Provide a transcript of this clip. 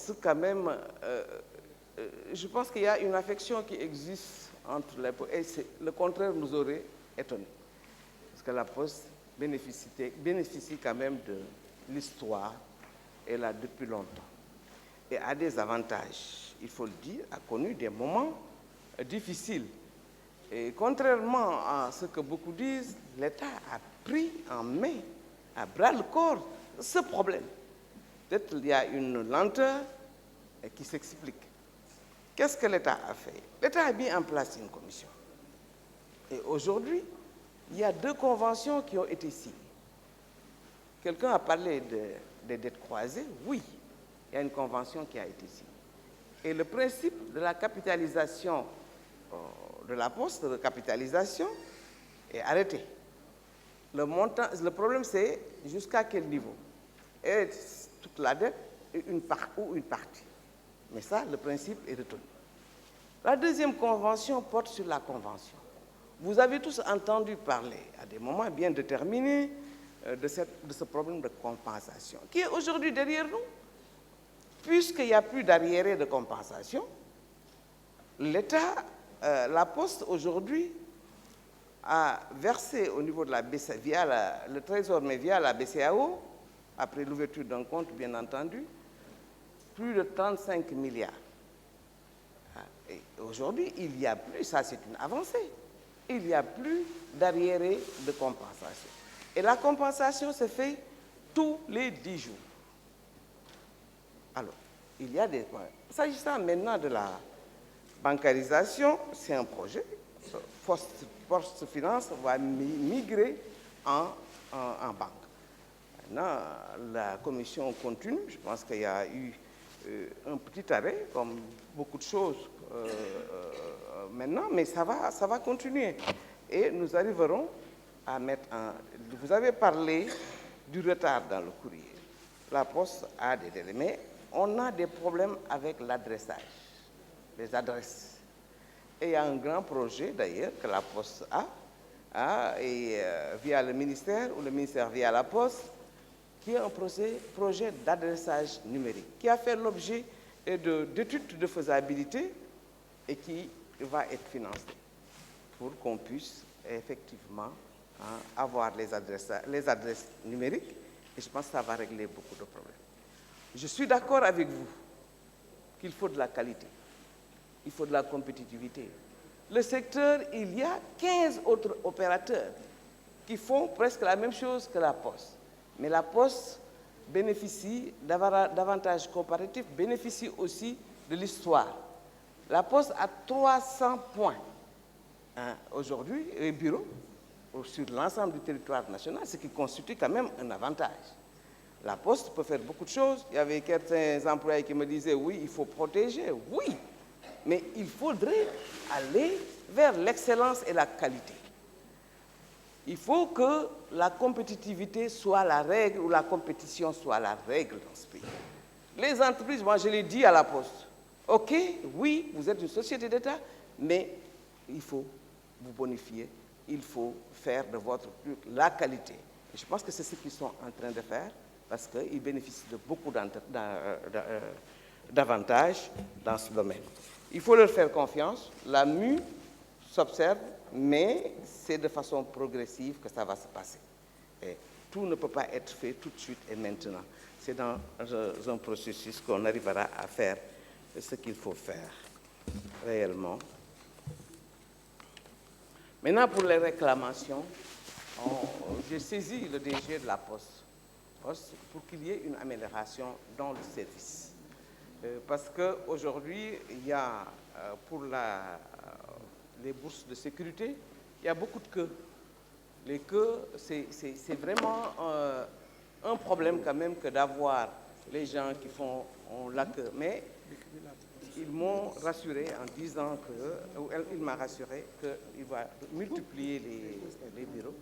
Poste, quand même, je pense qu'il y a une affection qui existe entre les Postes. Et le contraire nous aurait étonné. Parce que la Poste bénéficie quand même de l'histoire, et là depuis longtemps. Et a des avantages, il faut le dire, a connu des moments difficiles. Et contrairement à ce que beaucoup disent, l'État a pris en main, à bras-le-corps, ce problème. Peut-être qu'il y a une lenteur qui s'explique. Qu'est-ce que l'État a fait? L'État a mis en place une commission. Et aujourd'hui, il y a 2 conventions qui ont été signées. Quelqu'un a parlé des dettes croisées. Oui, il y a une convention qui a été signée. Et le principe de la capitalisation de la Poste, de capitalisation, est arrêté. Le problème, c'est jusqu'à quel niveau? Et toute la dette ou une partie. Mais ça, le principe est retenu. La deuxième convention porte sur la convention. Vous avez tous entendu parler, à des moments bien déterminés, de ce problème de compensation, qui est aujourd'hui derrière nous. Puisqu'il n'y a plus d'arriérés de compensation, l'État, la Poste aujourd'hui, a versé au niveau de la BCEAO, via le Trésor, mais via la BCEAO, après l'ouverture d'un compte, bien entendu, plus de 35 milliards. Et aujourd'hui, il n'y a plus, ça c'est une avancée, il n'y a plus d'arriérés de compensation. Et la compensation se fait tous les 10 jours. Alors, il y a des points. S'agissant maintenant de la bancarisation, c'est un projet. Poste Finance va migrer en banque. Maintenant, la commission continue. Je pense qu'il y a eu un petit arrêt, comme beaucoup de choses maintenant, mais ça va continuer. Et nous arriverons à mettre en... Vous avez parlé du retard dans le courrier. La Poste a des délais, mais on a des problèmes avec l'adressage, les adresses. Et il y a un grand projet, d'ailleurs, que la Poste a et, via le ministère, ou le ministère via la Poste, qui est un projet d'adressage numérique, qui a fait l'objet d'études de faisabilité et qui va être financé pour qu'on puisse effectivement avoir les adresses numériques. Et je pense que ça va régler beaucoup de problèmes. Je suis d'accord avec vous qu'il faut de la qualité, il faut de la compétitivité. Le secteur, il y a 15 autres opérateurs qui font presque la même chose que la Poste. Mais la Poste bénéficie d'avantages comparatifs, bénéficie aussi de l'histoire. La Poste a 300 points aujourd'hui, et bureaux, sur l'ensemble du territoire national, ce qui constitue quand même un avantage. La Poste peut faire beaucoup de choses. Il y avait certains employés qui me disaient, oui, il faut protéger. Oui, mais il faudrait aller vers l'excellence et la qualité. Il faut que la compétitivité soit la règle ou la compétition soit la règle dans ce pays. Les entreprises, moi je l'ai dit à la Poste, ok, oui, vous êtes une société d'État, mais il faut vous bonifier, il faut faire de votre truc la qualité. Et je pense que c'est ce qu'ils sont en train de faire parce qu'ils bénéficient de beaucoup d'avantages dans ce domaine. Il faut leur faire confiance, la mue s'observe, mais c'est de façon progressive que ça va se passer. Et tout ne peut pas être fait tout de suite et maintenant. C'est dans un processus qu'on arrivera à faire ce qu'il faut faire réellement. Maintenant, pour les réclamations, j'ai saisi le DG de la Poste pour qu'il y ait une amélioration dans le service. Parce qu'aujourd'hui, il y a, pour les bourses de sécurité, il y a beaucoup de queues. Les queues, c'est vraiment un problème quand même que d'avoir les gens qui font la queue. Mais ils m'ont rassuré en disant que, ou il m'a rassuré qu'il va multiplier les bureaux.